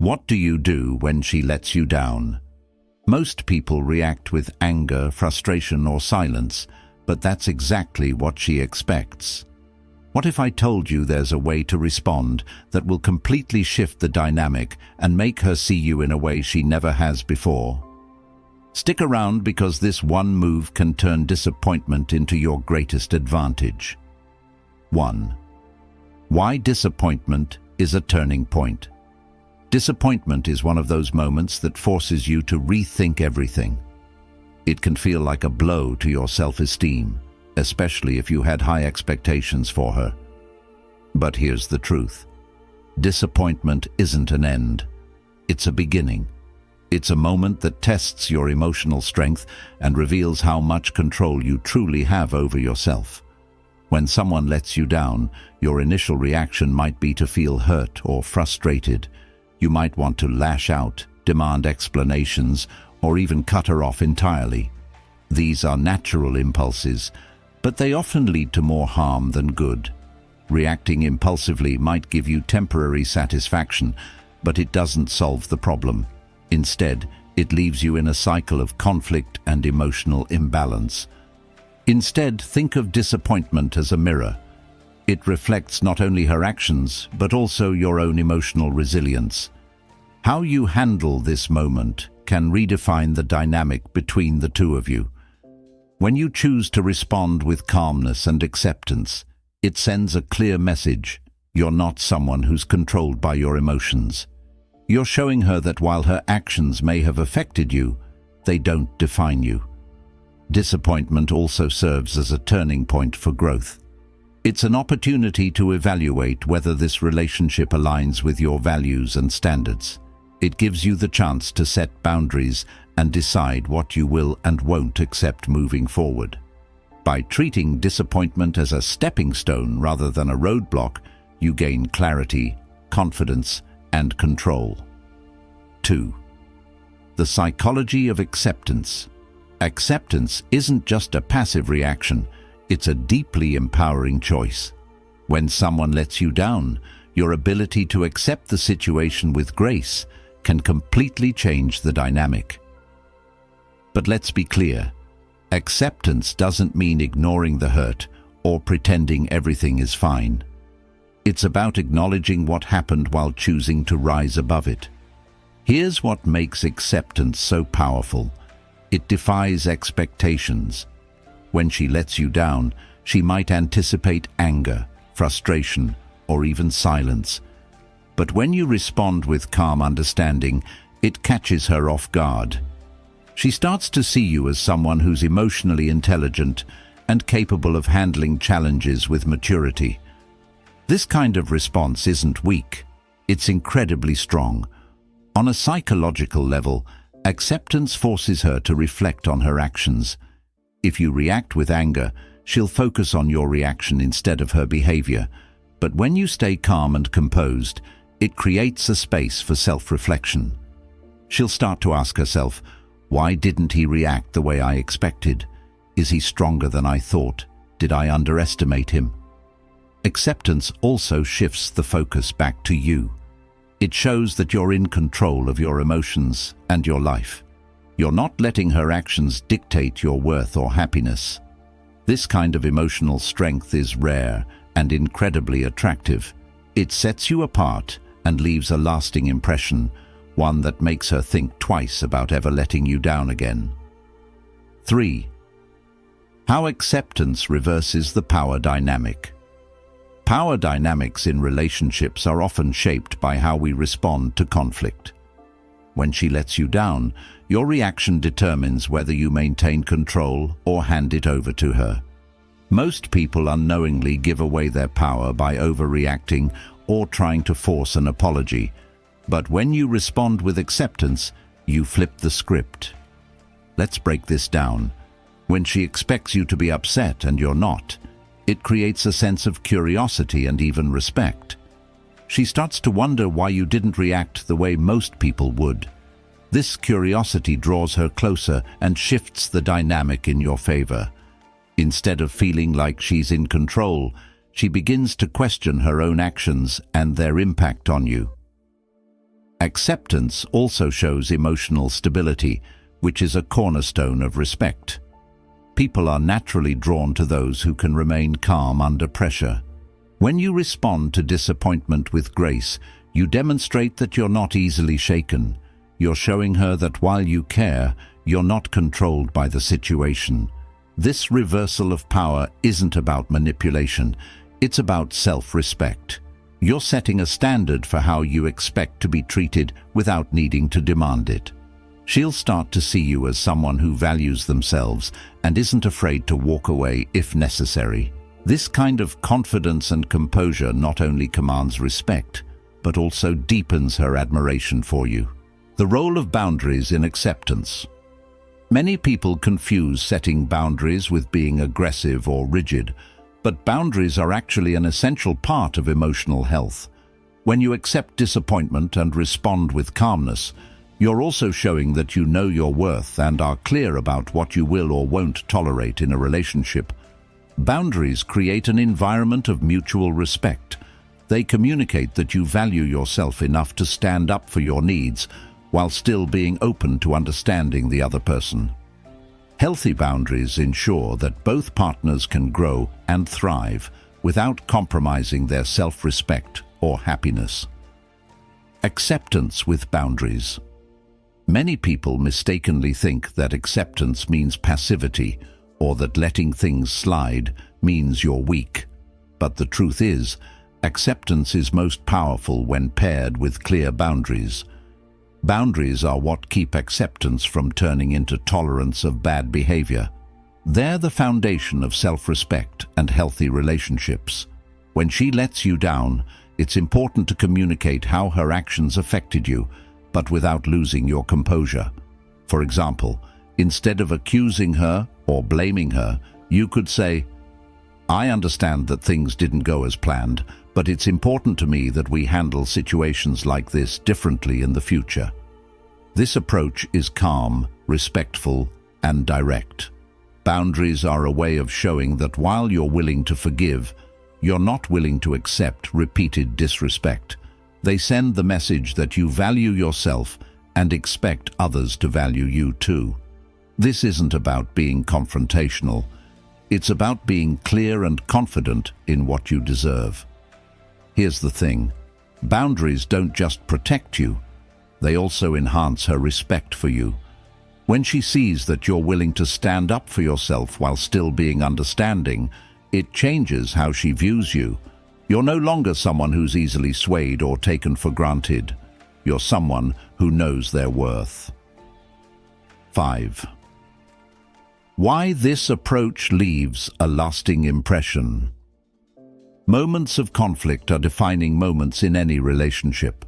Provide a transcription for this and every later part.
What do you do when she lets you down? Most people react with anger, frustration, or silence, but that's exactly what she expects. What if I told you there's a way to respond that will completely shift the dynamic and make her see you in a way she never has before? Stick around, because this one move can turn disappointment into your greatest advantage. 1. Why disappointment is a turning point. Disappointment is one of those moments that forces you to rethink everything. It can feel like a blow to your self-esteem, especially if you had high expectations for her. But here's the truth. Disappointment isn't an end. It's a beginning. It's a moment that tests your emotional strength and reveals how much control you truly have over yourself. When someone lets you down, your initial reaction might be to feel hurt or frustrated. You might want to lash out, demand explanations, or even cut her off entirely. These are natural impulses, but they often lead to more harm than good. Reacting impulsively might give you temporary satisfaction, but it doesn't solve the problem. Instead, it leaves you in a cycle of conflict and emotional imbalance. Instead, think of disappointment as a mirror. It reflects not only her actions, but also your own emotional resilience. How you handle this moment can redefine the dynamic between the two of you. When you choose to respond with calmness and acceptance, it sends a clear message. You're not someone who's controlled by your emotions. You're showing her that while her actions may have affected you, they don't define you. Disappointment also serves as a turning point for growth. It's an opportunity to evaluate whether this relationship aligns with your values and standards. It gives you the chance to set boundaries and decide what you will and won't accept moving forward. By treating disappointment as a stepping stone rather than a roadblock, you gain clarity, confidence, and control. 2. The psychology of acceptance. Acceptance isn't just a passive reaction, it's a deeply empowering choice. When someone lets you down, your ability to accept the situation with grace can completely change the dynamic. But let's be clear, acceptance doesn't mean ignoring the hurt or pretending everything is fine. It's about acknowledging what happened while choosing to rise above it. Here's what makes acceptance so powerful. It defies expectations. When she lets you down, she might anticipate anger, frustration, or even silence. But when you respond with calm understanding, it catches her off guard. She starts to see you as someone who's emotionally intelligent and capable of handling challenges with maturity. This kind of response isn't weak, it's incredibly strong. On a psychological level, acceptance forces her to reflect on her actions. If you react with anger, she'll focus on your reaction instead of her behavior. But when you stay calm and composed, it creates a space for self-reflection. She'll start to ask herself, why didn't he react the way I expected? Is he stronger than I thought? Did I underestimate him? Acceptance also shifts the focus back to you. It shows that you're in control of your emotions and your life. You're not letting her actions dictate your worth or happiness. This kind of emotional strength is rare and incredibly attractive. It sets you apart and leaves a lasting impression, one that makes her think twice about ever letting you down again. 3. How acceptance reverses the power dynamic. Power dynamics in relationships are often shaped by how we respond to conflict. When she lets you down, your reaction determines whether you maintain control or hand it over to her. Most people unknowingly give away their power by overreacting or trying to force an apology. But when you respond with acceptance, you flip the script. Let's break this down. When she expects you to be upset and you're not, it creates a sense of curiosity and even respect. She starts to wonder why you didn't react the way most people would. This curiosity draws her closer and shifts the dynamic in your favor. Instead of feeling like she's in control, she begins to question her own actions and their impact on you. Acceptance also shows emotional stability, which is a cornerstone of respect. People are naturally drawn to those who can remain calm under pressure. When you respond to disappointment with grace, you demonstrate that you're not easily shaken. You're showing her that while you care, you're not controlled by the situation. This reversal of power isn't about manipulation, it's about self-respect. You're setting a standard for how you expect to be treated without needing to demand it. She'll start to see you as someone who values themselves and isn't afraid to walk away if necessary. This kind of confidence and composure not only commands respect, but also deepens her admiration for you. The role of boundaries in acceptance. Many people confuse setting boundaries with being aggressive or rigid, but boundaries are actually an essential part of emotional health. When you accept disappointment and respond with calmness, you're also showing that you know your worth and are clear about what you will or won't tolerate in a relationship. Boundaries create an environment of mutual respect. They communicate that you value yourself enough to stand up for your needs while still being open to understanding the other person. Healthy boundaries ensure that both partners can grow and thrive without compromising their self-respect or happiness. Acceptance with boundaries. Many people mistakenly think that acceptance means passivity or that letting things slide means you're weak. But the truth is, acceptance is most powerful when paired with clear boundaries. Boundaries are what keep acceptance from turning into tolerance of bad behavior. They're the foundation of self-respect and healthy relationships. When she lets you down, it's important to communicate how her actions affected you, but without losing your composure. For example, instead of accusing her or blaming her, you could say, "I understand that things didn't go as planned, but it's important to me that we handle situations like this differently in the future." This approach is calm, respectful, and direct. Boundaries are a way of showing that while you're willing to forgive, you're not willing to accept repeated disrespect. They send the message that you value yourself and expect others to value you too. This isn't about being confrontational. It's about being clear and confident in what you deserve. Here's the thing. Boundaries don't just protect you, they also enhance her respect for you. When she sees that you're willing to stand up for yourself while still being understanding, it changes how she views you. You're no longer someone who's easily swayed or taken for granted. You're someone who knows their worth. 5. Why this approach leaves a lasting impression. Moments of conflict are defining moments in any relationship.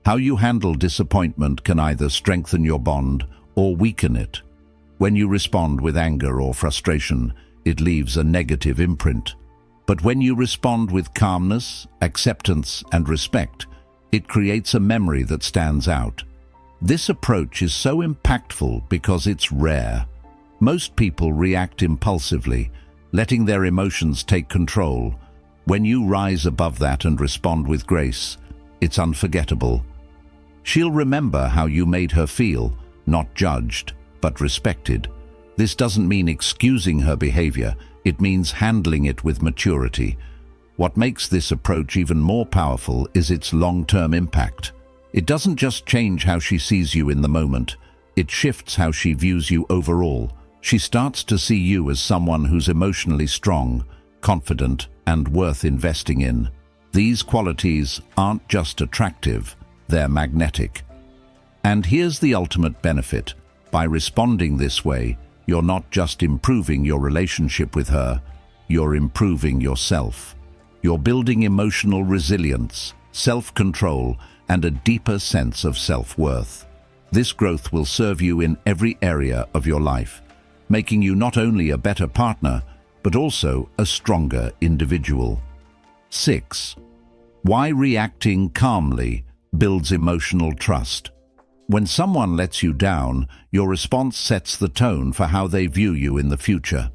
How you handle disappointment can either strengthen your bond or weaken it. When you respond with anger or frustration, it leaves a negative imprint. But when you respond with calmness, acceptance, and respect, it creates a memory that stands out. This approach is so impactful because it's rare. Most people react impulsively, letting their emotions take control. When you rise above that and respond with grace, it's unforgettable. She'll remember how you made her feel, not judged, but respected. This doesn't mean excusing her behavior, it means handling it with maturity. What makes this approach even more powerful is its long-term impact. It doesn't just change how she sees you in the moment, it shifts how she views you overall. She starts to see you as someone who's emotionally strong, confident, and worth investing in. These qualities aren't just attractive, they're magnetic. And here's the ultimate benefit. By responding this way, you're not just improving your relationship with her, you're improving yourself. You're building emotional resilience, self-control, and a deeper sense of self-worth. This growth will serve you in every area of your life, making you not only a better partner, but also a stronger individual. 6. Why reacting calmly builds emotional trust. When someone lets you down, your response sets the tone for how they view you in the future.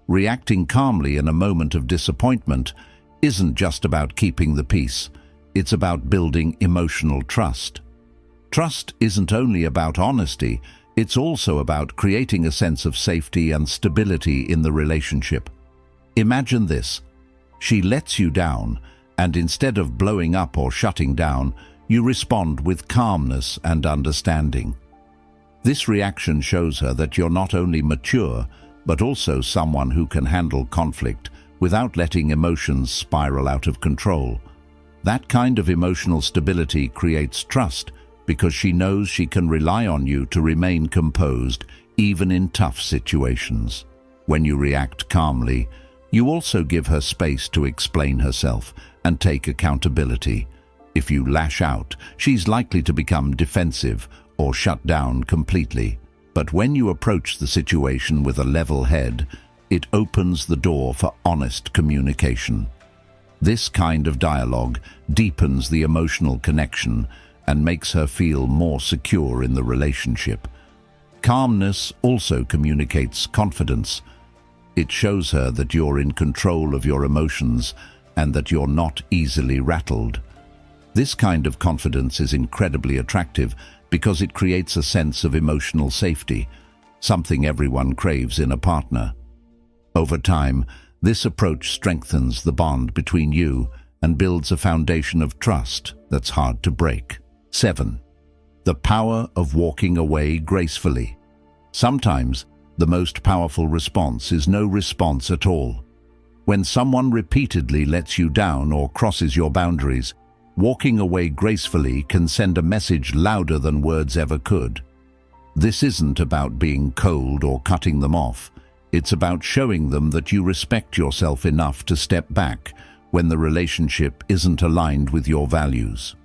Reacting calmly in a moment of disappointment isn't just about keeping the peace, it's about building emotional trust. Trust isn't only about honesty, it's also about creating a sense of safety and stability in the relationship. Imagine this. She lets you down, and instead of blowing up or shutting down, you respond with calmness and understanding. This reaction shows her that you're not only mature, but also someone who can handle conflict without letting emotions spiral out of control. That kind of emotional stability creates trust because she knows she can rely on you to remain composed even in tough situations. When you react calmly, you also give her space to explain herself and take accountability. If you lash out, she's likely to become defensive or shut down completely. But when you approach the situation with a level head, it opens the door for honest communication. This kind of dialogue deepens the emotional connection and makes her feel more secure in the relationship. Calmness also communicates confidence. It shows her that you're in control of your emotions and that you're not easily rattled. This kind of confidence is incredibly attractive because it creates a sense of emotional safety, something everyone craves in a partner. Over time, this approach strengthens the bond between you and builds a foundation of trust that's hard to break. 7. The power of walking away gracefully. Sometimes, the most powerful response is no response at all. When someone repeatedly lets you down or crosses your boundaries, walking away gracefully can send a message louder than words ever could. This isn't about being cold or cutting them off. It's about showing them that you respect yourself enough to step back when the relationship isn't aligned with your values.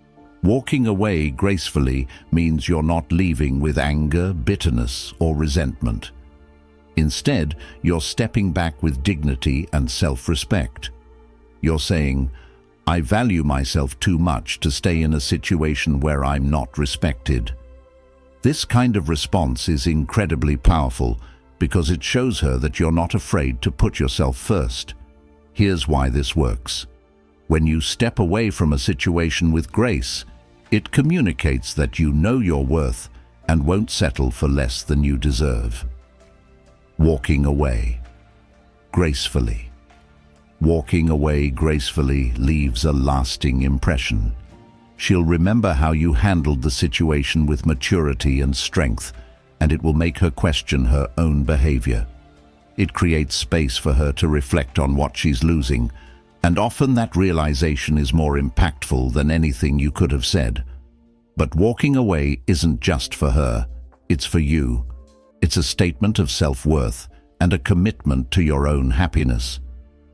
Walking away gracefully means you're not leaving with anger, bitterness, or resentment. Instead, you're stepping back with dignity and self-respect. You're saying, "I value myself too much to stay in a situation where I'm not respected." This kind of response is incredibly powerful because it shows her that you're not afraid to put yourself first. Here's why this works. When you step away from a situation with grace, it communicates that you know your worth and won't settle for less than you deserve. Walking away gracefully. Walking away gracefully leaves a lasting impression. She'll remember how you handled the situation with maturity and strength, and it will make her question her own behavior. It creates space for her to reflect on what she's losing, and often that realization is more impactful than anything you could have said. But walking away isn't just for her, it's for you. It's a statement of self-worth and a commitment to your own happiness.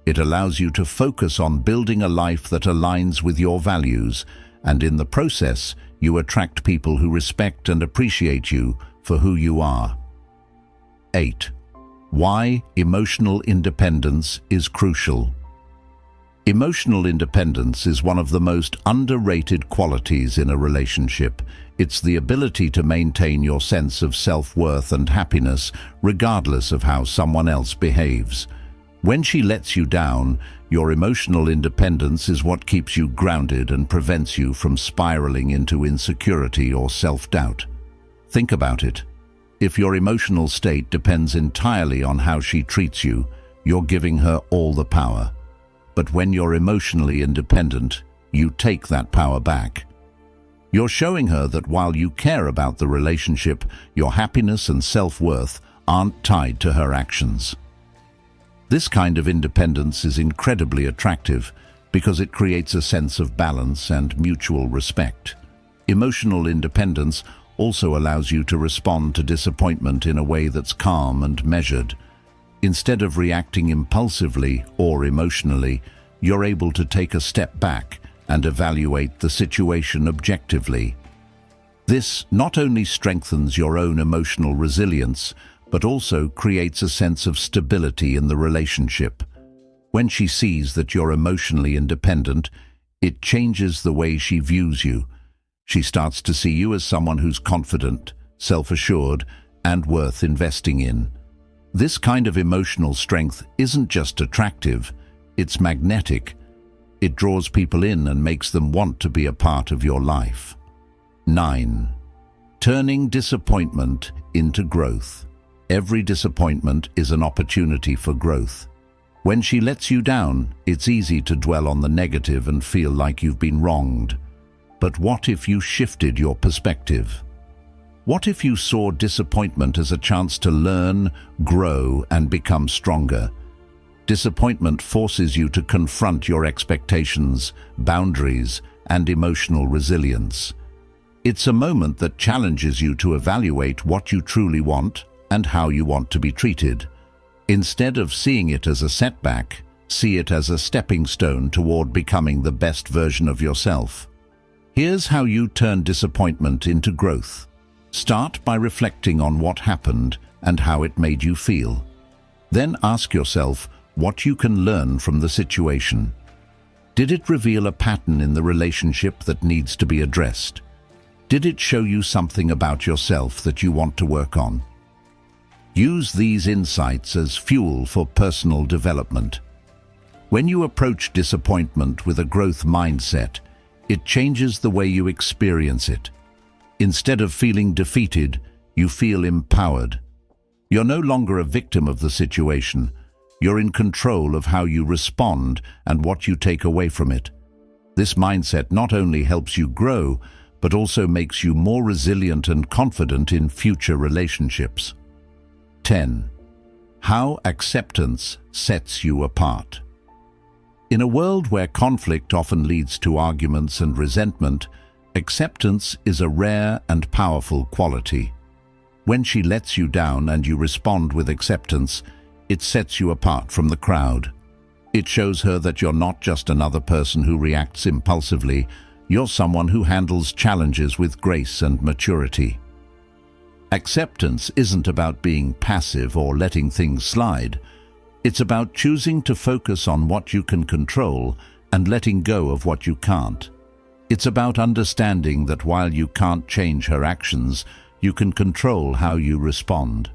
It allows you to focus on building a life that aligns with your values, and in the process, you attract people who respect and appreciate you for who you are. 8. Why emotional independence is crucial. Emotional independence is one of the most underrated qualities in a relationship. It's the ability to maintain your sense of self-worth and happiness regardless of how someone else behaves. When she lets you down, your emotional independence is what keeps you grounded and prevents you from spiraling into insecurity or self-doubt. Think about it. If your emotional state depends entirely on how she treats you, you're giving her all the power. But when you're emotionally independent, you take that power back. You're showing her that while you care about the relationship, your happiness and self-worth aren't tied to her actions. This kind of independence is incredibly attractive because it creates a sense of balance and mutual respect. Emotional independence also allows you to respond to disappointment in a way that's calm and measured. Instead of reacting impulsively or emotionally, you're able to take a step back and evaluate the situation objectively. This not only strengthens your own emotional resilience, but also creates a sense of stability in the relationship. When she sees that you're emotionally independent, it changes the way she views you. She starts to see you as someone who's confident, self-assured, and worth investing in. This kind of emotional strength isn't just attractive, it's magnetic. It draws people in and makes them want to be a part of your life. 9. Turning disappointment into growth. Every disappointment is an opportunity for growth. When she lets you down, it's easy to dwell on the negative and feel like you've been wronged. But what if you shifted your perspective? What if you saw disappointment as a chance to learn, grow, and become stronger? Disappointment forces you to confront your expectations, boundaries, and emotional resilience. It's a moment that challenges you to evaluate what you truly want and how you want to be treated. Instead of seeing it as a setback, see it as a stepping stone toward becoming the best version of yourself. Here's how you turn disappointment into growth. Start by reflecting on what happened and how it made you feel. Then ask yourself what you can learn from the situation. Did it reveal a pattern in the relationship that needs to be addressed? Did it show you something about yourself that you want to work on? Use these insights as fuel for personal development. When you approach disappointment with a growth mindset, it changes the way you experience it. Instead of feeling defeated, you feel empowered. You're no longer a victim of the situation. You're in control of how you respond and what you take away from it. This mindset not only helps you grow, but also makes you more resilient and confident in future relationships. 10. How acceptance sets you apart. In a world where conflict often leads to arguments and resentment, acceptance is a rare and powerful quality. When she lets you down and you respond with acceptance, it sets you apart from the crowd. It shows her that you're not just another person who reacts impulsively. You're someone who handles challenges with grace and maturity. Acceptance isn't about being passive or letting things slide. It's about choosing to focus on what you can control and letting go of what you can't. It's about understanding that while you can't change her actions, you can control how you respond.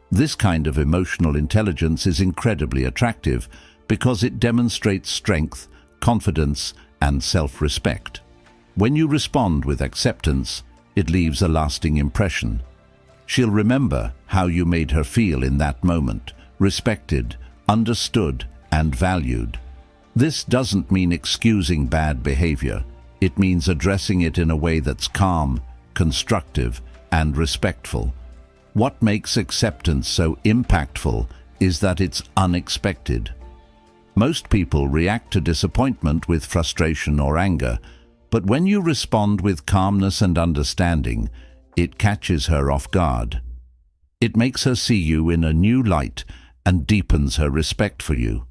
This kind of emotional intelligence is incredibly attractive because it demonstrates strength, confidence, and self-respect. When you respond with acceptance, it leaves a lasting impression. She'll remember how you made her feel in that moment, respected, understood, and valued. This doesn't mean excusing bad behavior. It means addressing it in a way that's calm, constructive, and respectful. What makes acceptance so impactful is that it's unexpected. Most people react to disappointment with frustration or anger, but when you respond with calmness and understanding, it catches her off guard. It makes her see you in a new light and deepens her respect for you.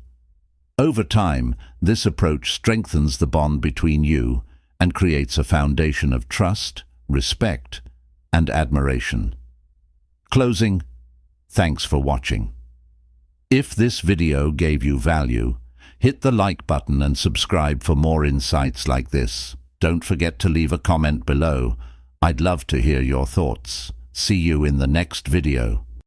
Over time, this approach strengthens the bond between you and creates a foundation of trust, respect, and admiration. Closing, thanks for watching. If this video gave you value, hit the like button and subscribe for more insights like this. Don't forget to leave a comment below. I'd love to hear your thoughts. See you in the next video.